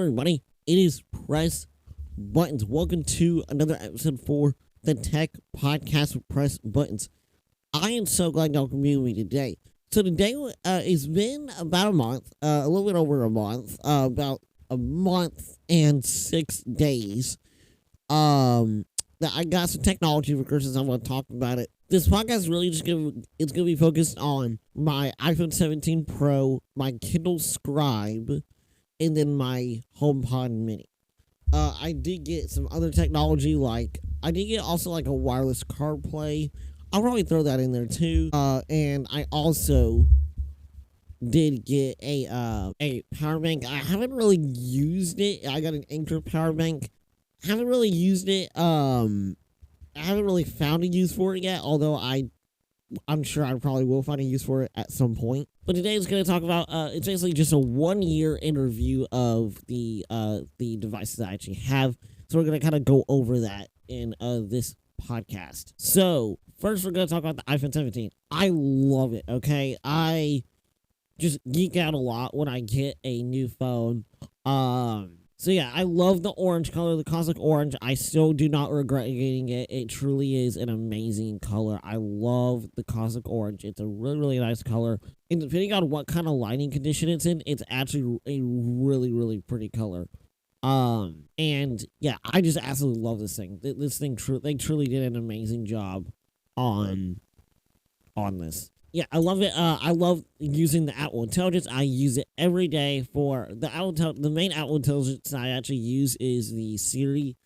everybody? It is Press Buttons. Welcome to another episode for the Tech Podcast with Press Buttons. I am so glad y'all can be with me today. So today, it's been about a month, a little bit over a month, about a month and 6 days, that I got some technology for Christmas. I'm going to talk about it. This podcast is really just going to be focused on my iPhone 17 Pro, my Kindle Scribe, and then my HomePod Mini. I did get some other technology, I did get also a wireless CarPlay. I'll probably throw that in there too. And I also did get a power bank. I haven't really used it. I got an Anker power bank. Haven't really used it. I haven't really found a use for it yet, although I'm sure I probably will find a use for it at some point. But today is going to talk about, it's basically just a 1 year interview of the devices that I actually have. So we're going to kind of go over that in this podcast. So first we're going to talk about the iPhone 17. I love it, okay? I just geek out a lot when I get a new phone. So yeah, I love the orange color, the Cosmic Orange. I still do not regret getting it. It truly is an amazing color. I love the Cosmic Orange. It's a really, really nice color. And depending on what kind of lighting condition it's in, it's actually a really, really pretty color. And yeah, I just absolutely love this thing. This thing, they truly did an amazing job on this. Yeah, I love it. I love using the Apple Intelligence. I use it every day for the main Apple Intelligence I actually use is the Siri.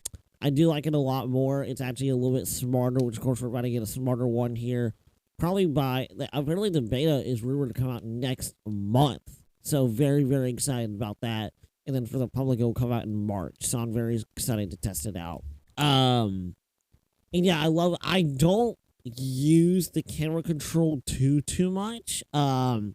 I do like it a lot more. It's actually a little bit smarter, which of course we're about to get a smarter one here. Apparently the beta is rumored to come out next month. So very, very excited about that. And then for the public, it will come out in March. So I'm very excited to test it out. And yeah, I don't use the camera control too much. I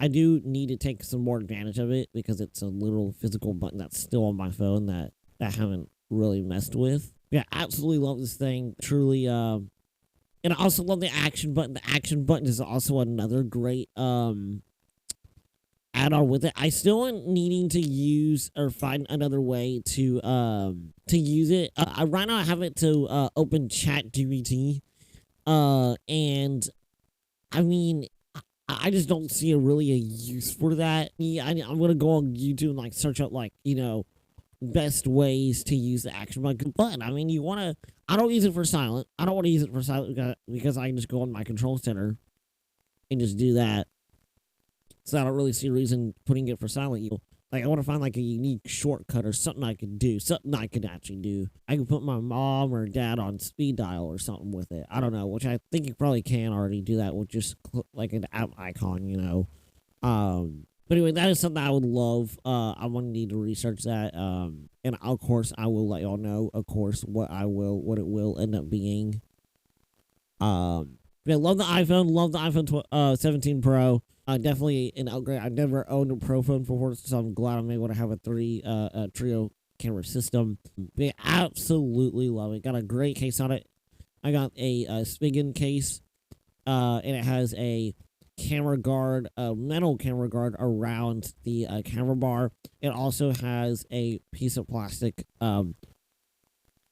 do need to take some more advantage of it because it's a literal physical button that's still on my phone that I haven't really messed with. Yeah, absolutely love this thing. Truly, and I also love the action button. The action button is also another great add-on with it. I still am needing to use or find another way to use it. Right now I have it to open ChatGPT. And I mean, I just don't see really a use for that. Yeah, I'm gonna go on YouTube and search up best ways to use the action button. I mean, I don't use it for silent. I don't want to use it for silent because I can just go on my control center and just do that. So I don't really see a reason putting it for silent. I want to find a unique shortcut or something I could do. Something I could actually do. I could put my mom or dad on speed dial or something with it. I don't know, which I think you probably can already do that with just an app icon, But anyway, that is something I would love. I'm going to need to research that. And of course, I will let y'all know, of course, what it will end up being. Yeah, love the iPhone. Love the iPhone 17 Pro. Definitely an upgrade. I've never owned a Pro phone before, so I'm glad I'm able to have a trio camera system. They absolutely love it. Got a great case on it. I got a Spigen case, and it has a camera guard, a metal camera guard around the camera bar. It also has a piece of plastic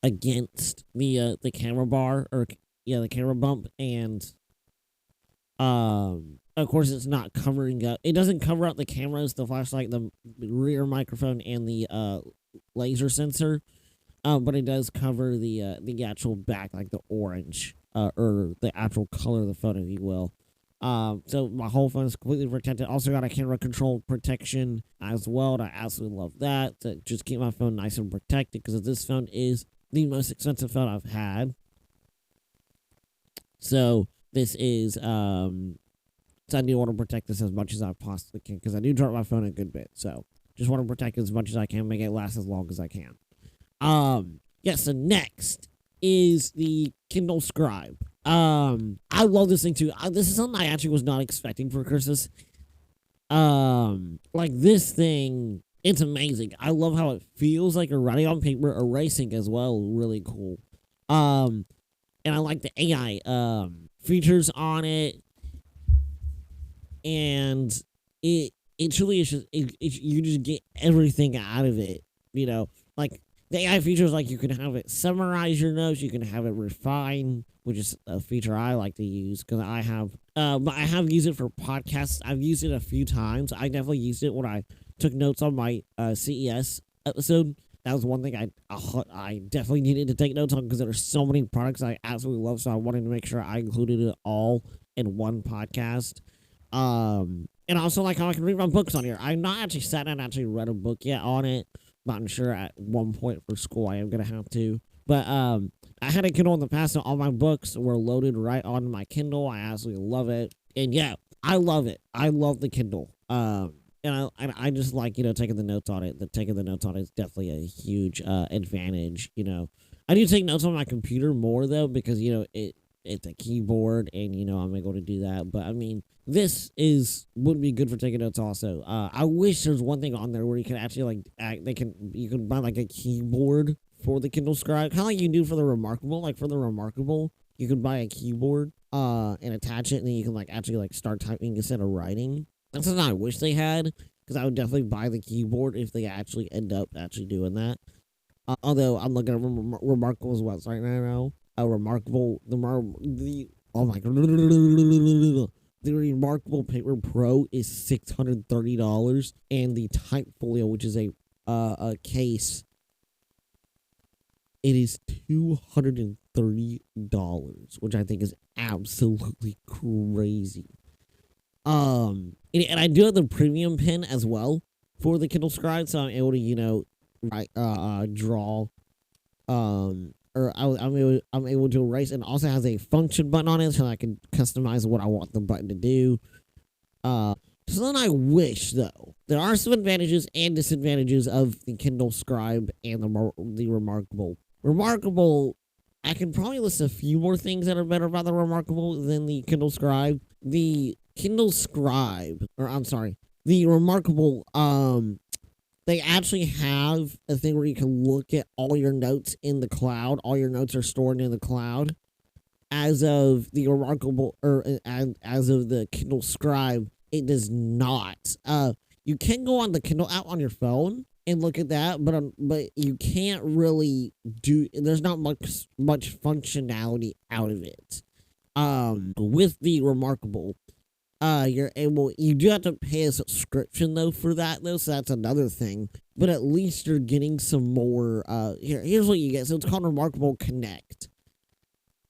against the camera bar, the camera bump, and of course, it's not covering up. It doesn't cover up the cameras, the flashlight, the rear microphone, and the laser sensor. But it does cover the actual back, the orange, or the actual color of the phone, if you will. So my whole phone is completely protected. Also got a camera control protection as well, and I absolutely love that. To just keep my phone nice and protected, because this phone is the most expensive phone I've had. So this is so I do want to protect this as much as I possibly can, because I do drop my phone a good bit. So just want to protect it as much as I can, make it last as long as I can. Yeah, so next is the Kindle Scribe. I love this thing too. This is something I actually was not expecting for Christmas. This thing, it's amazing. I love how it feels like you're writing on paper, erasing as well. Really cool. And I like the AI features on it. And it truly is just, you just get everything out of it. like the AI features, like you can have it summarize your notes, you can have it refine, which is a feature I like to use because but I have used it for podcasts. I've used it a few times. I definitely used it when I took notes on my CES episode. That was one thing I definitely needed to take notes on because there are so many products I absolutely love. So I wanted to make sure I included it all in one podcast. And also like how I can read my books on here. I've not actually sat down and actually read a book yet on it. But I'm sure at one point for school I am gonna have to. But I had a Kindle in the past, so all my books were loaded right on my Kindle. I absolutely love it, and yeah, I love it. I love the Kindle. And I just like taking the notes on it. Taking the notes on it is definitely a huge advantage. I do take notes on my computer more though because it's a keyboard and I'm able to do that. But I mean, this would be good for taking notes also. I wish there's one thing on there where you can actually you can buy like a keyboard for the Kindle Scribe, kind of like you do for the Remarkable. Like for the Remarkable, you could buy a keyboard and attach it, and then you can actually start typing instead of writing. That's something I wish they had, because I would definitely buy the keyboard if they actually end up doing that. Although I'm looking at Remarkable's website right now. Remarkable, oh my god, the Remarkable Paper Pro is $630, and the Type Folio, which is a case, it is $230, which I think is absolutely crazy. And I do have the premium pen as well for the Kindle Scribe, so I'm able to write, draw, or I'm able to erase, and also has a function button on it, so I can customize what I want the button to do. So then I wish, though, there are some advantages and disadvantages of the Kindle Scribe and the Remarkable. Remarkable, I can probably list a few more things that are better about the Remarkable than the Kindle Scribe. The Kindle Scribe, the Remarkable, they actually have a thing where you can look at all your notes in the cloud. All your notes are stored in the cloud. As of the Remarkable, as of the Kindle Scribe, it does not. You can go on the Kindle app on your phone and look at that, but you can't really do. There's not much functionality out of it. With the Remarkable, you do have to pay a subscription though for that though, so that's another thing. But at least you're getting some more. Here's what you get. So it's called Remarkable Connect,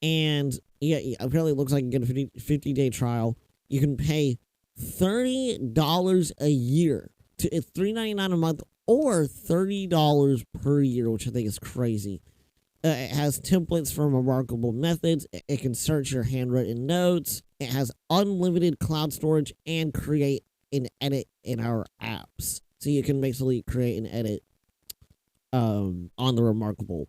and yeah, apparently it looks like you get a 50-day trial. You can pay $30 a year it's $3.99 a month or $30 per year, which I think is crazy. It has templates for Remarkable methods. It can search your handwritten notes. It has unlimited cloud storage and create and edit in our apps. So you can basically create and edit on the Remarkable.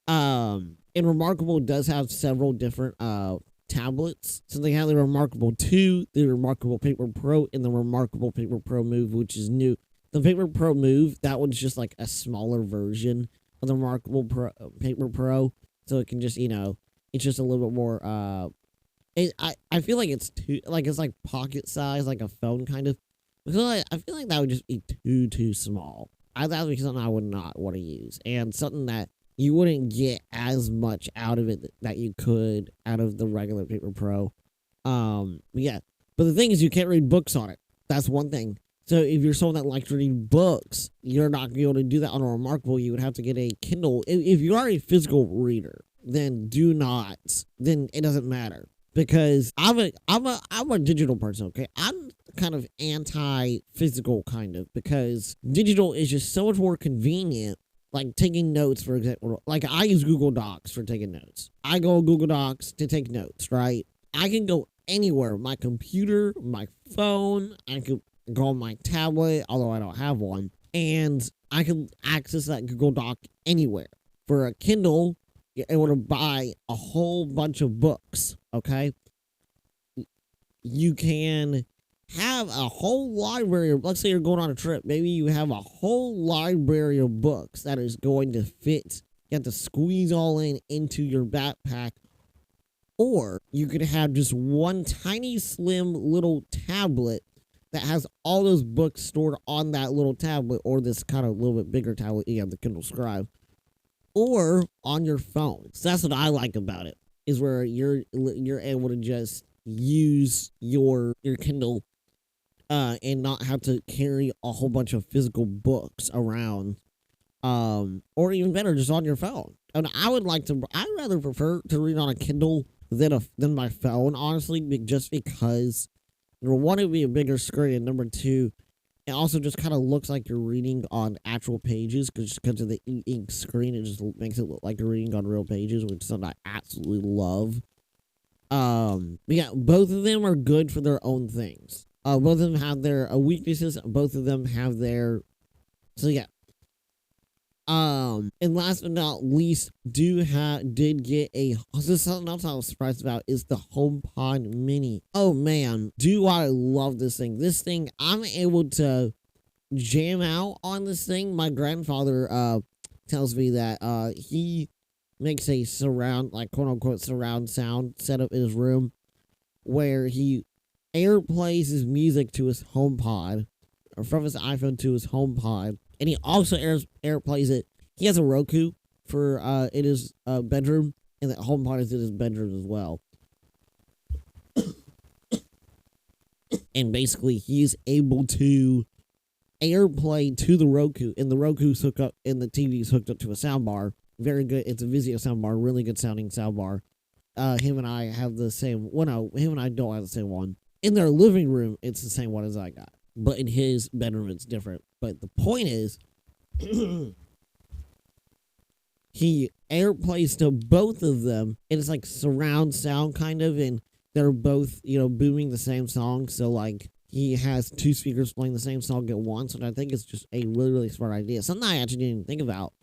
And Remarkable does have several different tablets. So they have the Remarkable 2, the Remarkable Paper Pro, and the Remarkable Paper Pro Move, which is new. The Paper Pro Move, that one's just like a smaller version of the Remarkable Paper Pro. So it can just, it's just a little bit more, I feel like it's it's like pocket size, like a phone kind of. Because I feel like that would just be too small. That would be something I would not want to use. And something that you wouldn't get as much out of it that you could out of the regular Paper Pro. Yeah. But the thing is, you can't read books on it. That's one thing. So if you're someone that likes to read books, you're not going to be able to do that on a Remarkable. You would have to get a Kindle. If you are a physical reader, then then it doesn't matter. Because I'm a digital person, okay? I'm kind of anti-physical, kind of, because digital is just so much more convenient. Like taking notes, for example. Like I use Google Docs for taking notes. I go on Google Docs to take notes, right? I can go anywhere. My computer, my phone, I can go on my tablet, although I don't have one. And I can access that Google Doc anywhere. For a Kindle, you're able to buy a whole bunch of books, okay? You can have a whole library of, let's say you're going on a trip, maybe you have a whole library of books that is going to fit. You have to squeeze all into your backpack. Or you could have just one tiny slim little tablet that has all those books stored on that little tablet or this kind of little bit bigger tablet you have, the Kindle Scribe, or on your phone. So that's what I like about it, is where you're able to just use your Kindle and not have to carry a whole bunch of physical books around, or even better, just on your phone. And I'd rather prefer to read on a Kindle than my phone, honestly, just because, number one, it would be a bigger screen, and number two, it also just kind of looks like you're reading on actual pages, because of the ink screen. It just makes it look like you're reading on real pages, which is something I absolutely love. But yeah, both of them are good for their own things. Both of them have their weaknesses. Both of them have their, so yeah. And last but not least, did get a, this is something else I was surprised about, is the HomePod Mini. Oh man, do I love this thing. This thing, I'm able to jam out on this thing. My grandfather, tells me that, he makes a surround, like quote unquote surround sound setup in his room, where he airplays his music to his HomePod, or from his iPhone to his HomePod. And he also airplays it. He has a Roku for in his bedroom, and the HomePod is in his bedroom as well. And basically, he's able to airplay to the Roku, and the Roku's hooked up, and the TV's hooked up to a soundbar. Very good. It's a Vizio soundbar, really good sounding soundbar. Him and I have the same. Well, no, him and I don't have the same one. In their living room, it's the same one as I got, but in his bedroom, it's different. But the point is, he airplays to both of them, and it's like surround sound kind of, and they're both, booming the same song. So like he has two speakers playing the same song at once, and I think it's just a really, really smart idea. Something I actually didn't even think about.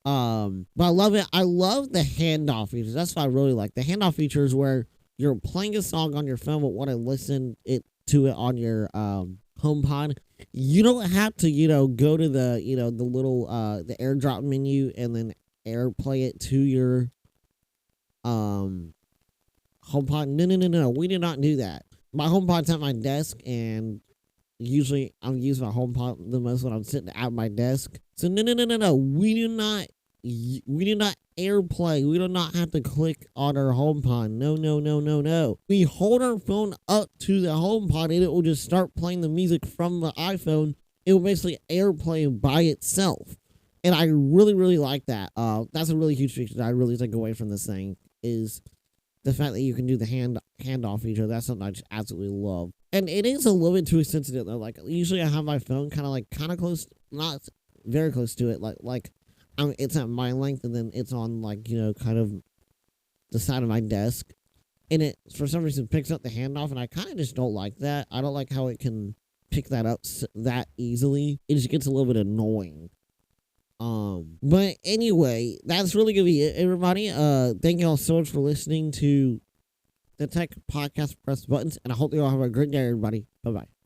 But I love it. I love the handoff features. That's what I really like. The handoff features where you're playing a song on your phone, but want to listen to it on your HomePod. You don't have to, go to the, the little, the AirDrop menu and then AirPlay it to your, HomePod. No. We did not do that. My HomePod's at my desk, and usually I'm using my HomePod the most when I'm sitting at my desk. So no. We do not AirPlay. We do not have to click on our HomePod. No. We hold our phone up to the HomePod, and it will just start playing the music from the iPhone. It will basically AirPlay by itself. And I really, really like that. That's a really huge feature that I really take away from this thing, is the fact that you can do the handoff feature. That's something I just absolutely love. And it is a little bit too sensitive though. Like usually I have my phone kind of close, not very close to it. Like it's at my length, and then it's on like, kind of the side of my desk, and it for some reason picks up the handoff, and I kind of just don't like that. I don't like how it can pick that up that easily. It just gets a little bit annoying. But anyway, that's really gonna be it, everybody. Thank you all so much for listening to the Tech Podcast Press Buttons, and I hope you all have a great day, everybody. Bye bye.